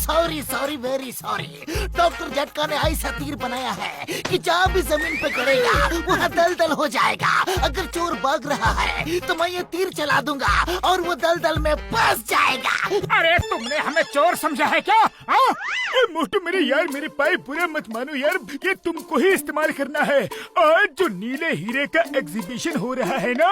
Sorry sorry very sorry. Doctor झटका ने ऐसा तीर बनाया है कि जहाँ भी जमीन पे गड़ेगा वहाँ दलदल हो जाएगा। अगर चोर भाग रहा है तो मैं ये तीर चला दूंगा और वो दलदल में फंस जाएगा। अरे तुमने हमें चोर समझा है क्या? मोटू मेरे यार, मेरे पाए बुरा मत मानो यार, ये तुमको ही इस्तेमाल करना है। आज जो नीले हीरे का एग्जीबिशन हो रहा है ना,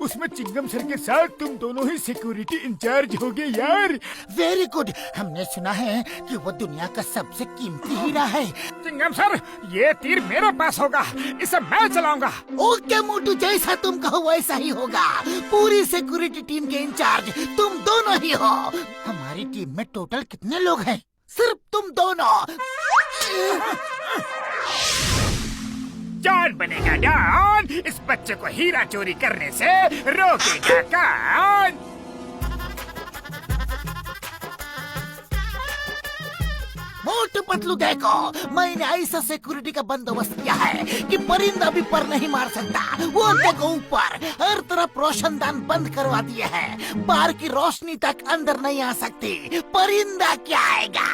उसमें चिंगम सर के साथ तुम दोनों ही सिक्योरिटी इंचार्ज होगे यार। Very good. हमने सुना है कि वो दुनिया का सबसे कीमती हीरा है। चिंगम सर, ये तीर मेरे पास होगा, इसे मैं चलाऊंगा। ओके मोटू, जैसा तुम कहो वैसा ही होगा। पूरी सिक्योरिटी टीम के इंचार्ज तुम दोनों ही हो। हमारी टीम में टोटल कितने लोग हैं? सिर्फ तुम दोनों। डॉन बनेगा डॉन, इस बच्चे को हीरा चोरी करने से रोकेगा कौन? मोटू पतलू देखो, मैंने ऐसा सिक्योरिटी का बंदोबस्त किया है कि परिंदा भी पर नहीं मार सकता। वो देखो ऊपर हर तरफ रोशनदान बंद करवा दिए हैं, बाहर की रोशनी तक अंदर नहीं आ सकती। परिंदा क्या आएगा?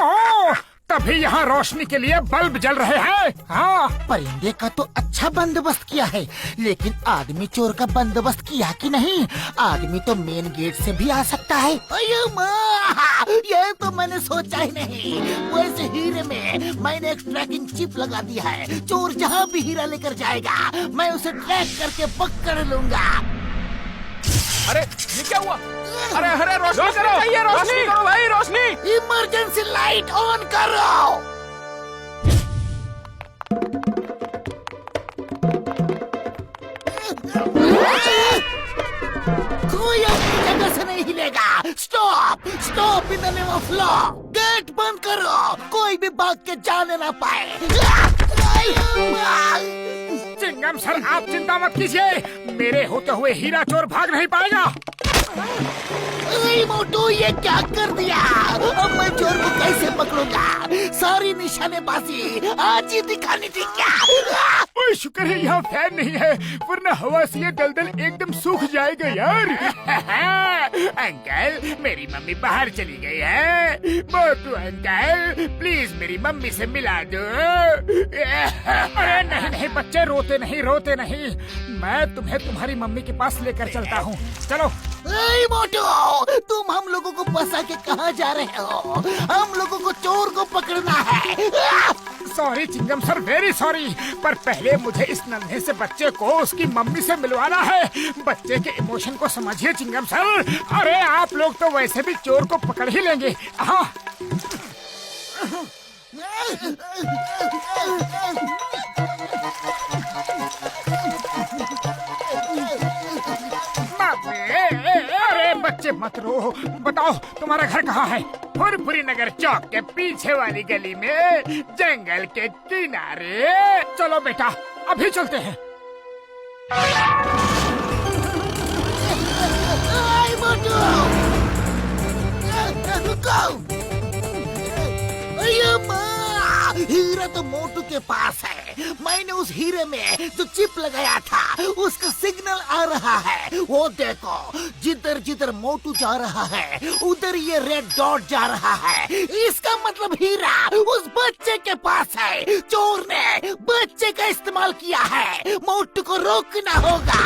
ओह, तभी यहाँ रोशनी के लिए बल्ब जल रहे हैं। हाँ, परिंदे का तो अच्छा बंदोबस्त किया है, लेकिन आदमी चोर का बंदोबस्त किया कि नहीं? आदमी तो मेन गेट से भी आ सकता है। अयो माँ, ये तो मैंने सोचा ही नहीं। वैसे हीरे में मैंने एक ट्रैकिंग चिप लगा दिया है। चोर जहाँ भी हीरा लेकर जाएगा मैं उसे ट्रैक करके पकड़ लूंगा। अरे ये क्या हुआ? अरे अरे रोशनी करो, रोशनी करो भाई, रोशनी। इमरजेंसी लाइट ऑन करो। कोई अपनी जगह से नहीं हिलेगा। Stop stop in the name of law. Gate बंद करो, कोई भी भाग के जाने ना पाए। चिंगम सर, आप चिंता मत कीजिए, मेरे होते हुए हीरा चोर भाग नहीं पाएगा। मोटू, ये क्या कर दिया? अब मैं चोर को कैसे पकड़ूंगा? सारी निशानेबाजी आज ही दिखानी थी क्या? ओए, शुक्र है यहाँ फैन नहीं है, वरना हवा से ये दलदल एकदम सूख जाएगा यार। अंकल, मेरी मम्मी बाहर चली गई है। मोटू अंकल, प्लीज मेरी मम्मी से मिला दो। अरे नहीं नहीं बच्चे, रोते नहीं रोते नहीं, मैं तुम्हें तुम्हारी मम्मी के पास लेकर चलता हूँ। चलो। मोटू, तुम हम लोगों को फंसा के कहाँ जा रहे हो? हम लोगों को चोर को पकड़ना है। सॉरी चिंगम सर, वेरी सॉरी, पर पहले मुझे इस नन्हे से बच्चे को उसकी मम्मी से मिलवाना है। बच्चे के इमोशन को समझिए चिंगम सर। अरे आप लोग तो वैसे भी चोर को पकड़ ही लेंगे। हाँ। अरे बच्चे मत रो, बताओ तुम्हारा घर कहाँ है? फुरफुरी नगर चौक के पीछे वाली गली में, जंगल के किनारे। चलो बेटा, अभी चलते हैं। हीरा तो मोटू के पास है। मैंने उस हीरे में जो चिप लगाया था उसका सिग्नल आ रहा है। वो देखो, जिधर जिधर मोटू जा रहा है उधर ये रेड डॉट जा रहा है। इसका मतलब हीरा उस बच्चे के पास है। चोर ने बच्चे का इस्तेमाल किया है। मोटू को रोकना होगा।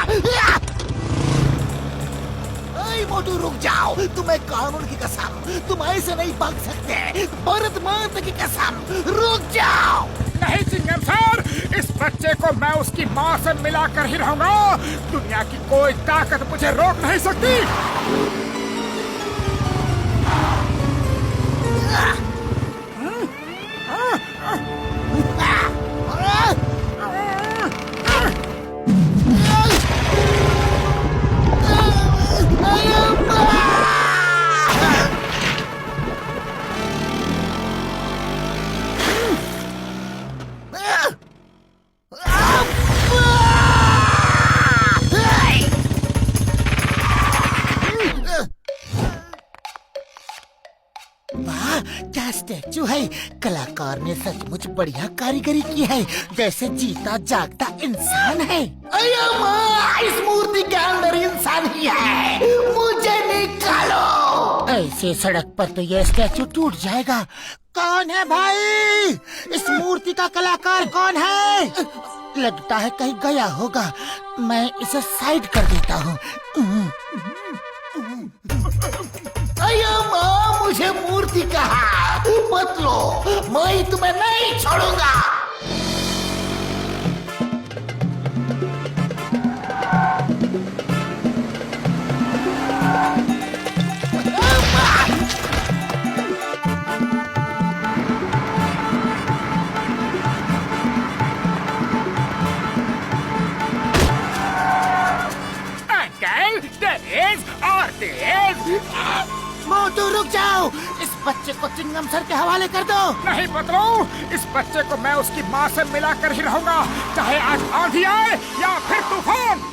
मोटू रुक जाओ, तुम्हें कानून की कसम, तुम ऐसे नहीं भाग सकते। भारत माता की कसम, रुक जाओ। नहीं चिंगम सर, इस बच्चे को मैं उसकी माँ से मिला कर ही रहूंगा। दुनिया की कोई ताकत मुझे रोक नहीं सकती। क्या स्टैचू है, कलाकार ने सचमुच बढ़िया कारीगरी की है, जैसे जीता जागता इंसान है। अयो माँ, इस मूर्ति के अंदर इंसान ही है, मुझे निकालो। ऐसे सड़क पर तो ये स्टैचू टूट जाएगा। कौन है भाई? इस मूर्ति का कलाकार कौन है? लगता है कहीं गया होगा, मैं इसे साइड कर देता हूँ। अयो माँ, मुझे मूर्ति कहा, मत लो, मैं तुम्हें नहीं छोड़ूंगा। मोटू रुक जाओ, इस बच्चे को चिंगम सर के हवाले कर दो। नहीं पतलू, इस बच्चे को मैं उसकी माँ से मिला कर ही रहूंगा, चाहे आज आंधी आए या फिर तूफान।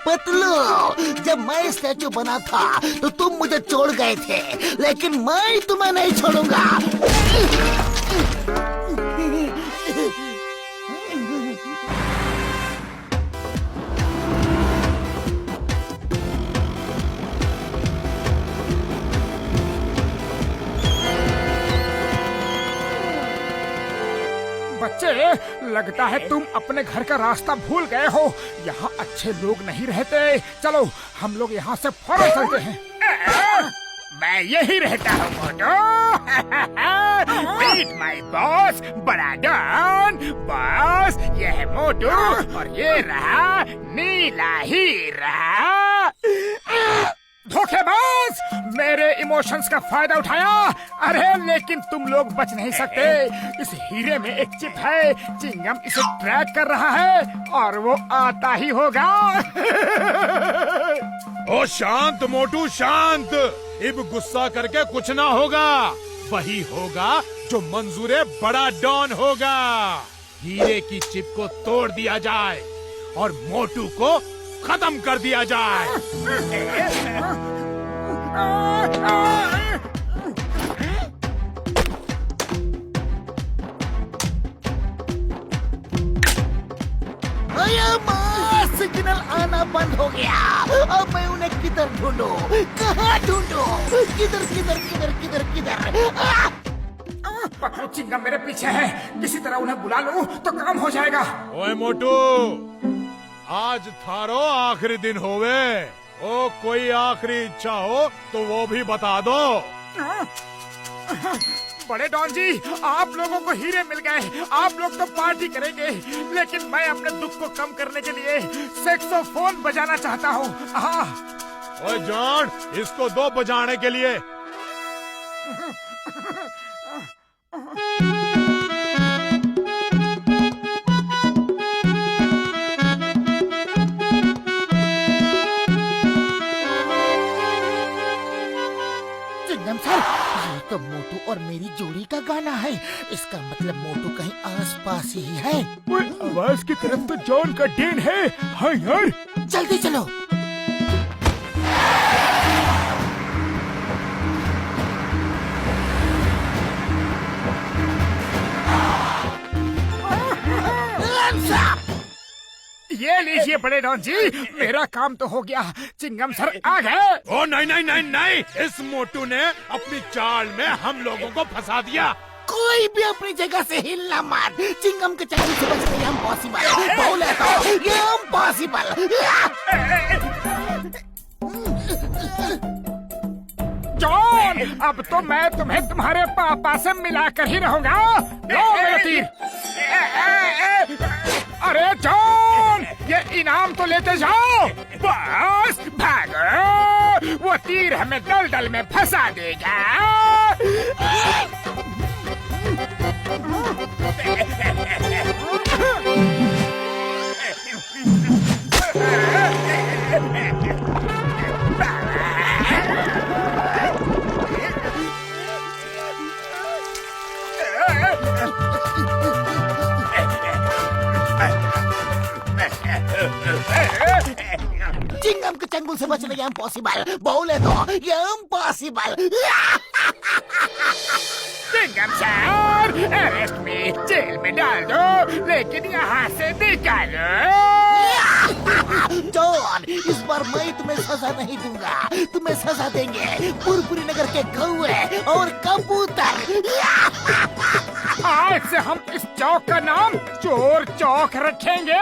पतलू, जब मैं स्टैचू बना था तो तुम मुझे छोड़ गए थे, लेकिन मैं तुम्हें नहीं छोड़ूंगा। बच्चे, लगता है तुम अपने घर का रास्ता भूल गए हो। यहाँ अच्छे लोग नहीं रहते। चलो हम लोग यहाँ से फौरन चलते हैं। मैं यही रहता हूँ मोटू। मीट माय बॉस, बड़ा डॉन। बॉस, ये है मोटू और ये रहा नीला हीरा। धोखेबाज, मेरे इमोशंस का फायदा उठाया। अरे लेकिन तुम लोग बच नहीं सकते। इस हीरे में एक चिप है, चिंगम इसे ट्रैक कर रहा है और वो आता ही होगा। ओ शांत मोटू शांत, अब गुस्सा करके कुछ ना होगा। वही होगा जो मंजूरे बड़ा डॉन होगा। हीरे की चिप को तोड़ दिया जाए और मोटू को खत्म कर दिया जाए। अयो माँ, सिग्नल आना बंद हो गया। अब मैं उन्हें किधर ढूंढूं? कहाँ ढूंढूं? किधर किधर किधर किधर किधर? पकड़ो, चिंगम मेरे पीछे है। किसी तरह उन्हें बुला लो तो काम हो जाएगा। ओए मोटू, आज थारो आखिरी दिन होवे। ओ कोई आखिरी इच्छा हो तो वो भी बता दो। बड़े डॉन जी, आप लोगों को हीरे मिल गए, आप लोग तो पार्टी करेंगे, लेकिन मैं अपने दुख को कम करने के लिए सैक्सोफोन बजाना चाहता हूँ। ओए जॉन, इसको दो बजाने के लिए। चिंगम सर, ये तो मोटू और मेरी जोड़ी का गाना है। इसका मतलब मोटू कहीं आसपास ही है। आवाज की तरफ तो जॉन का डेन है। हाँ यार, जल्दी चलो। ये लीजिए बड़े डॉन जी, मेरा काम तो हो गया। चिंगम सर आ गए। ओ नहीं नहीं नहीं नहीं, इस मोटू ने अपनी चाल में हम लोगों को फंसा दिया। कोई भी अपनी जगह से हिलना मत। चिंगम के चक्कर से बचना ये इम्पॉसिबल। बोले तो ये इम्पॉसिबल। जॉन, अब तो मैं तुम्हें तुम्हारे पापा से मिला कर ही रहूंगा। लो मेरा तीर। अरे जॉन, ये इनाम तो लेते जाओ। बस भागो, वो तीर हमें दलदल में फंसा देगा। चिंगम के चंगुल से बचना ये इम्पॉसिबल, बोले तो ये इम्पॉसिबल। चिंगम सर, अरेस्ट में जेल में डाल दो, लेकिन यहाँ से निकालो। जॉन, इस बार मैं तुम्हें सजा नहीं दूंगा, तुम्हें सजा देंगे पुरपुरी नगर के कौवे और कबूतर। आज से हम इस चौक का नाम चोर चौक रखेंगे।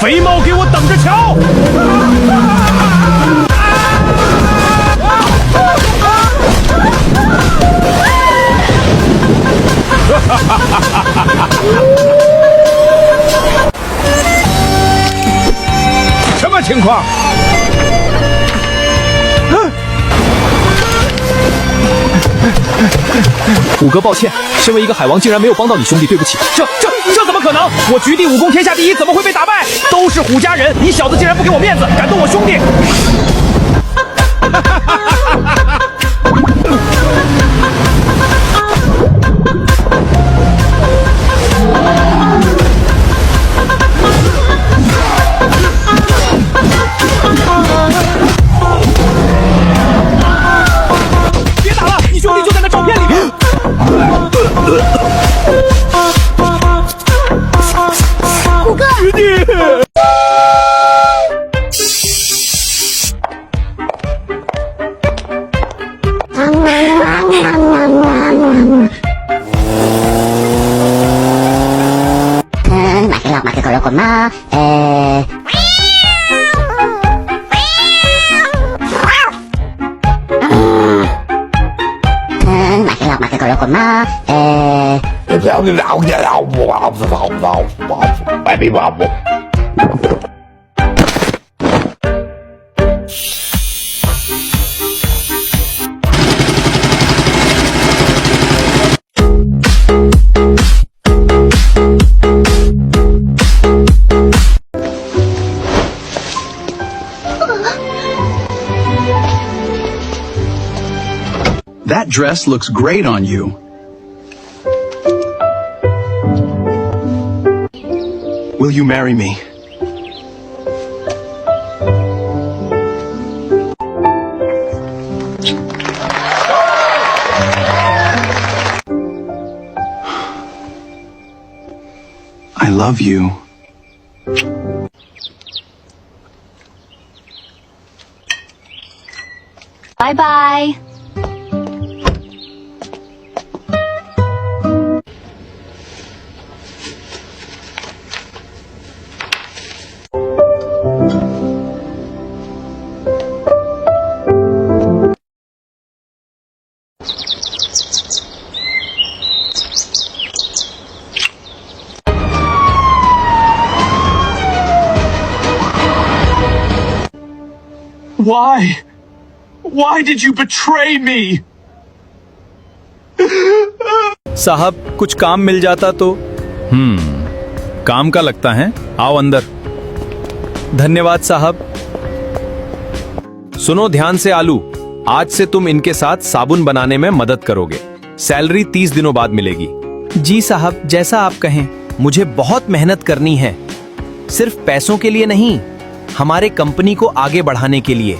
肥猫给我等着瞧！什么情况？虎哥，抱歉，身为一个海王，竟然没有帮到你兄弟，对不起。这怎么可能？我局地武功天下第一，怎么会被打败？都是虎家人，你小子竟然不给我面子，敢动我兄弟！别打了，你兄弟就在那照片里面。虎哥，局地。买个狗肉滚吗？买个狗肉滚吗？That dress looks great on you. Will you marry me? I love you. Bye bye. Why? Why did you betray me? साहब, कुछ काम मिल जाता तो। काम का लगता है, आओ अंदर। धन्यवाद साहब। सुनो ध्यान से आलू, आज से तुम इनके साथ साबुन बनाने में मदद करोगे। सैलरी 30 दिनों बाद मिलेगी। जी साहब, जैसा आप कहें। मुझे बहुत मेहनत करनी है, सिर्फ पैसों के लिए नहीं, हमारे कंपनी को आगे बढ़ाने के लिए।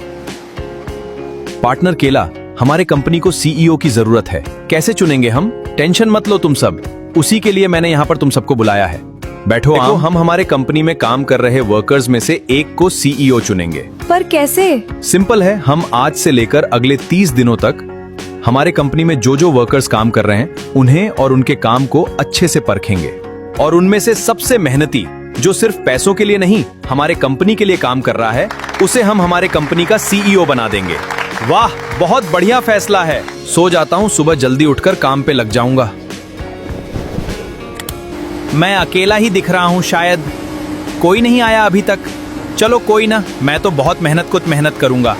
पार्टनर केला, हमारे कंपनी को सीईओ की जरूरत है। कैसे चुनेंगे हम? टेंशन मत लो तुम सब, उसी के लिए मैंने यहाँ पर तुम सबको बुलाया है। बैठो आओ, हम हमारे कंपनी में काम कर रहे वर्कर्स में से एक को सीईओ चुनेंगे। पर कैसे? सिंपल है, हम आज से लेकर अगले 30 दिनों तक हमारे कंपनी में जो जो वर्कर्स काम कर रहे हैं उन्हें और उनके काम को अच्छे से परखेंगे, और उनमें से सबसे मेहनती, जो सिर्फ पैसों के लिए नहीं हमारे कंपनी के लिए काम कर रहा है, उसे हम हमारे कंपनी का सीईओ बना देंगे। वाह, बहुत बढ़िया फैसला है। सो जाता हूँ, सुबह जल्दी उठकर काम पे लग जाऊंगा। मैं अकेला ही दिख रहा हूँ, शायद कोई नहीं आया अभी तक। चलो कोई ना, मैं तो बहुत मेहनत करूंगा।